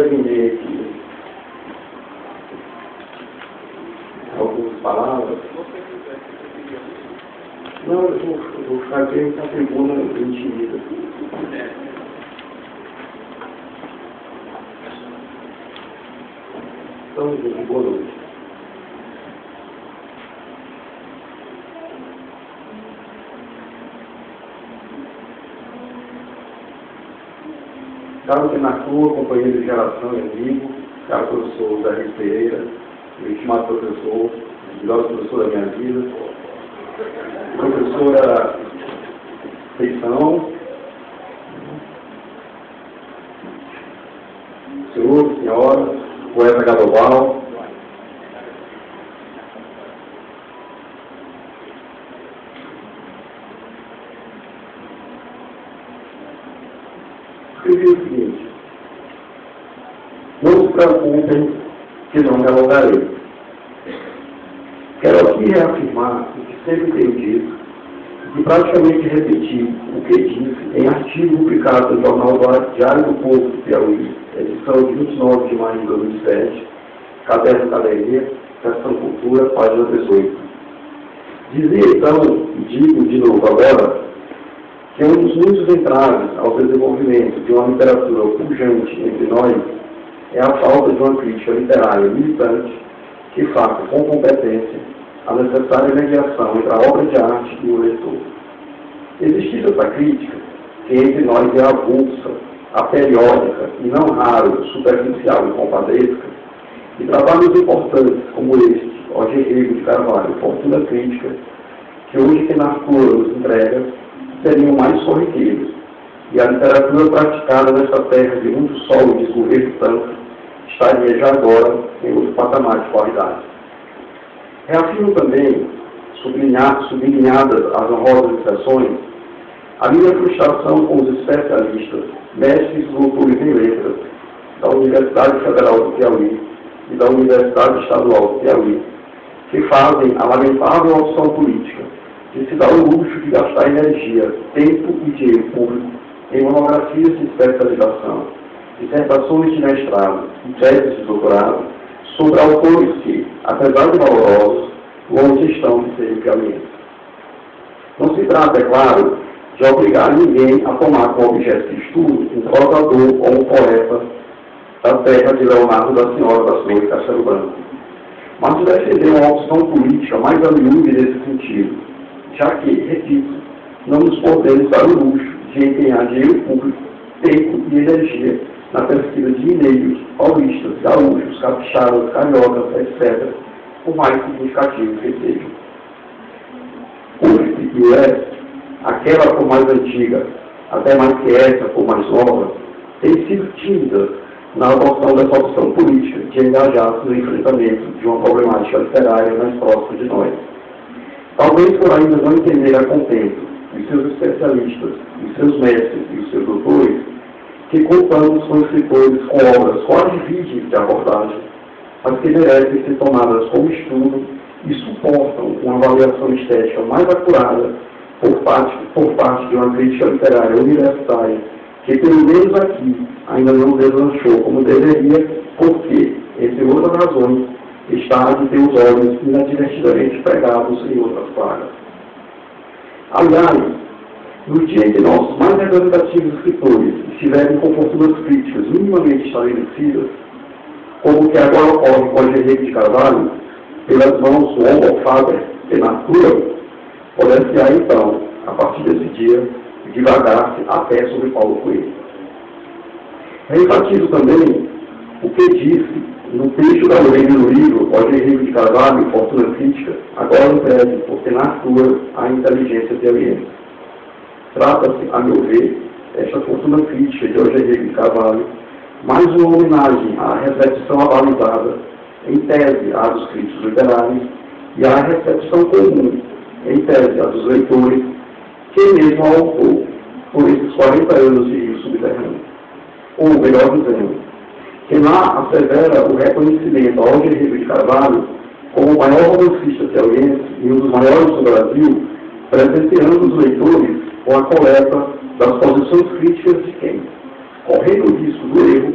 vender aqui algumas palavras. Não, eu vou ficar aqui na tribuna intimida. Então, gente, boa noite. Estava aqui na rua, companheiro de geração e amigo, cara, professor Zé Pereira, meu estimado professor, o melhor professor da minha vida, professora Feição, senhor, senhora, poeta Gadoval, escrevi o seguinte: não se preocupem que não dialogarei. Quero aqui reafirmar o que sempre tenho dito e praticamente repetir o que disse em artigo publicado no jornal Diário do Povo do Piauí, edição de 29 de maio de 2007, Caderno Galeria, Seção Cultura, página 18. Dizia então, e digo de novo agora, que um dos muitos entraves ao desenvolvimento de uma literatura pujante entre nós é a falta de uma crítica literária militante que faça com competência a necessária mediação entre a obra de arte e o leitor. Existisse essa crítica, que entre nós é avulsa, aperiódica e não raro, superficial e compadresca, e trabalhos importantes como este, Roger Rego de Carvalho, Fortuna Crítica, que hoje que na Arthur nos entrega, seriam mais corriqueiros, e a literatura praticada nesta terra de muito sol e desgoverno tanto, estaria já agora em outro patamar de qualidade. Reafirmo também, sublinhadas as honrosas exceções, a minha frustração com os especialistas, mestres e doutores em letras, da Universidade Federal do Piauí e da Universidade Estadual do Piauí, que fazem a lamentável opção política de se dar o luxo de gastar energia, tempo e dinheiro público em monografias de especialização, dissertações de mestrado e teses de doutorado sobre autores que, apesar de valorosos, longe estão de serem piauienses. Não se trata, é claro, de obrigar ninguém a tomar como objeto de estudo um trovador ou um poeta da terra de Leonardo da Senhora das Flores Castelo Branco, mas de defender uma opção política mais a miúde nesse sentido, já que, repito, não nos podemos dar o luxo de empenhar dinheiro público, tempo e energia na pesquisa de mineiros, paulistas, gaúchos, capixabas, cariocas, etc., por mais significativo que sejam. USP e UESP, aquela por mais antiga, até mais que essa por mais nova, têm sido tímidas na adoção dessa opção política de engajar-se no enfrentamento de uma problemática literária mais próxima de nós. Talvez por ainda não entender a contento os seus especialistas, os seus mestres e os seus doutores, que contamos com escritores com obras quase virgens de abordagem, mas que merecem ser tomadas como estudo e suportam uma avaliação estética mais acurada por parte de uma crítica literária universitária, que pelo menos aqui ainda não deslanchou como deveria, porque, entre outras razões, está de ter os olhos inadvertidamente pregados em outras pragas. Aliás, no dia em que nossos mais representativos escritores estiverem com fortunas críticas minimamente estabelecidas, como o que agora ocorre com Roger Rego de Carvalho, pelas mãos do Homo Faber de Natura, poder-se-á então, a partir desse dia, divagar-se até sobre Paulo Coelho. Enfatizo também o que disse no texto da orelha do livro Roger Rego de Carvalho, Fortuna Crítica, agora entregue por Tenatura à inteligência piauiense. Trata-se, a meu ver, esta fortuna crítica de Roger Rego de Carvalho, mais uma homenagem à reflexão avalizada, em tese à dos críticos literários, e à recepção comum, em tese a dos leitores, que mesmo ao autor, por esses 40 anos de rio subterrâneo. Ou, melhor dizendo, que lá assevera o reconhecimento a Roger Rego de Carvalho como o maior romancista piauiense e um dos maiores do Brasil, presenteando os leitores com a coleta das posições críticas de quem, correndo o risco do erro,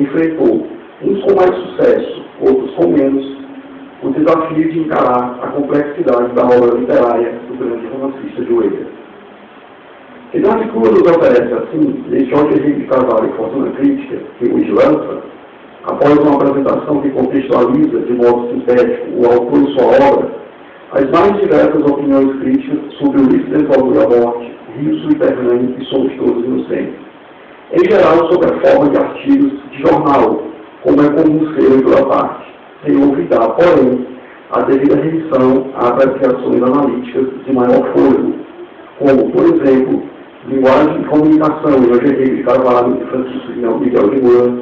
enfrentou, uns com mais sucesso, outros com menos, o desafio de encarar a complexidade da obra literária do grande romancista de Weber. E nas que nos oferece assim, de Jorge Henrique de Carvalho e Fortuna Crítica, que hoje lança, após uma apresentação que contextualiza de modo sintético o autor e sua obra, as mais diversas opiniões críticas sobre o livro Desvalor da Morte, Rio Subterrâneo e Somos Todos Inocentes. Em geral, sob a forma de artigos de jornal, como é comum ser em toda parte, sem olvidar, porém, a devida remissão a apreciações analíticas de maior fôlego, como, por exemplo, Linguagem e Comunicação, de Jorge Henrique de Carvalho e Francisco Miguel de Moura,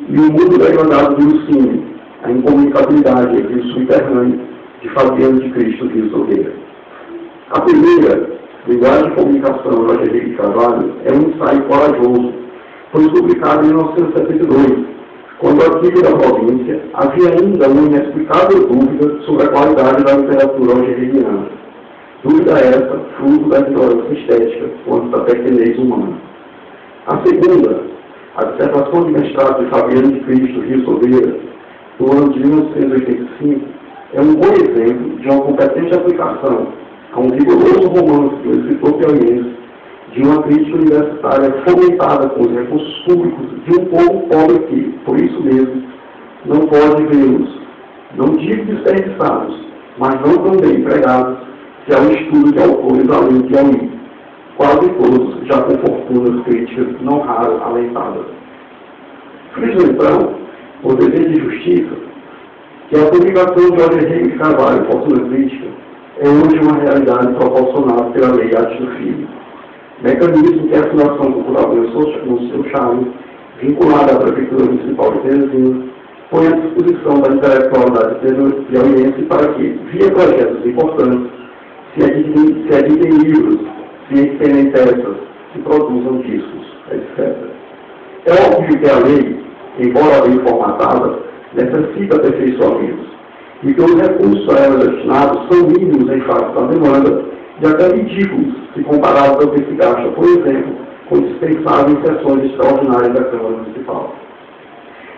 e O Mundo Degradado do Lucínio, a incomunicabilidade entre o subterrâneo, de Fabiano de Cristo Rio Nogueira. A primeira, Linguagem e Comunicação, de Jorge Henrique de Carvalho, é um ensaio corajoso, foi publicado em 1972, quando aqui da província havia ainda uma inexplicável dúvida sobre a qualidade da literatura algeriana. Dúvida essa, fruto da ignorância estética quanto da pequenez humana. A segunda, a dissertação de mestrado de Fabiano de Cristo Rio Nogueira, do ano de 1985, é um bom exemplo de uma competente aplicação a um rigoroso romance do escritor piauiense de uma crítica universitária fomentada com os recursos públicos de um povo pobre que, por isso mesmo, não pode vê-los, não digo desperdiçados, mas não também empregados, que é o estudo de autores além de Piauí, quase todos já com fortunas críticas não raro alentadas. Friso, então, por dever de justiça, que a publicação de Jorge Henrique de Carvalho, Fortuna Crítica, é hoje uma realidade proporcionada pela Lei Arte do Filho, mecanismo que a Fundação Cultural no seu charme, vinculada à Prefeitura Municipal de Teresina, põe à disposição da intelectualidade piauiense para que, via projetos importantes, se editem livros, se expenem peças, se produzam discos, etc. É óbvio que a lei, embora bem formatada, necessita aperfeiçoamentos, e que os recursos a ela destinados são mínimos em face da demanda e até ridículos se comparados ao que se gasta, por exemplo, com dispensáveis sessões extraordinárias da Câmara Municipal.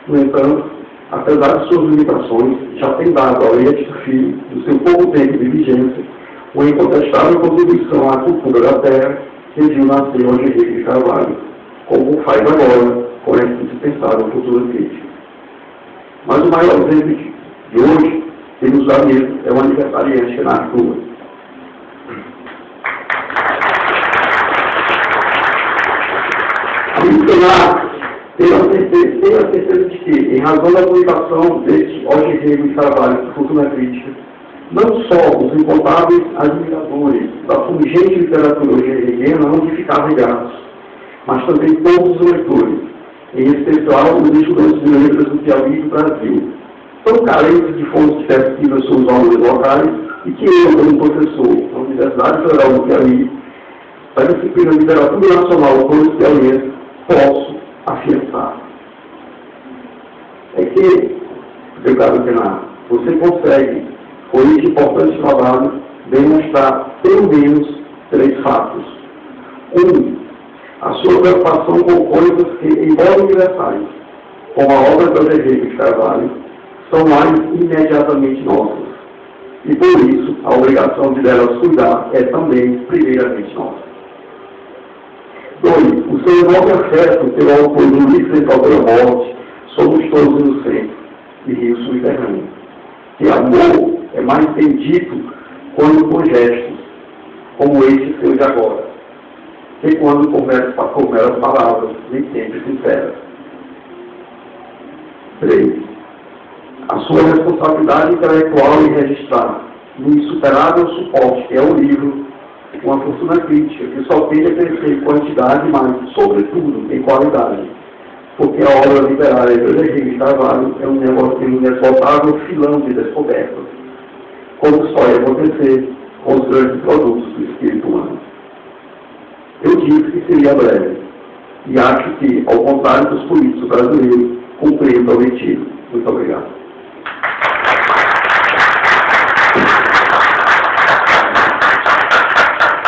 No entanto, apesar de suas limitações, já tem dado ao Lei do Filho, do seu pouco tempo de vigência, uma incontestável contribuição à cultura da terra que viu nascer Jorge Henrique de Carvalho, como faz agora com essa indispensável cultura crítica. Mas o maior exemplo de hoje, que nos dá mesmo, é o aniversariante Renato Lula. A mencionar, tenho a certeza de que, em razão da publicação deste Jorge Henrique de Carvalho, Fortuna Crítica, não só os incontáveis admiradores da pungente literatura algeriana hão de ficar ligados, mas também todos os leitores, em especial os estudantes de letras do Piauí e do Brasil, tão carentes de fontes de pesquisa sobre os valores locais, e que eu, como professor da Universidade Federal do Piauí, da disciplina de Literatura Nacional dos Piauienses, posso afiançar. É que, meu caro Renato, você consegue, com este importante trabalho, demonstrar pelo menos 3 fatos. 1. A sua preocupação com coisas que, embora universais, como a obra de Jorge Henrique de Carvalho, são mais imediatamente nossas. E por isso, a obrigação de delas cuidar é também, primeiramente, nossa. 2. O seu enorme afeto pelo autor do livro Desvalor da Morte, Somos Todos Inocentes, e Rio Subterrâneo. Que amor é mais bem dito quando com gestos, como este seu de agora, que quando com meras palavras, nem sempre sinceras. 3. A sua responsabilidade intelectual em registrar, no insuperável suporte que é o livro, uma fortuna crítica que só tende a crescer em quantidade, mas, sobretudo, em qualidade. Porque a obra literária de Jorge Henrique de Carvalho é um inesgotável filão de descobertas, como só ia acontecer com os grandes produtos do espírito humano. Eu disse que seria breve, e acho que, ao contrário dos políticos brasileiros, cumpri o prometido. Muito obrigado.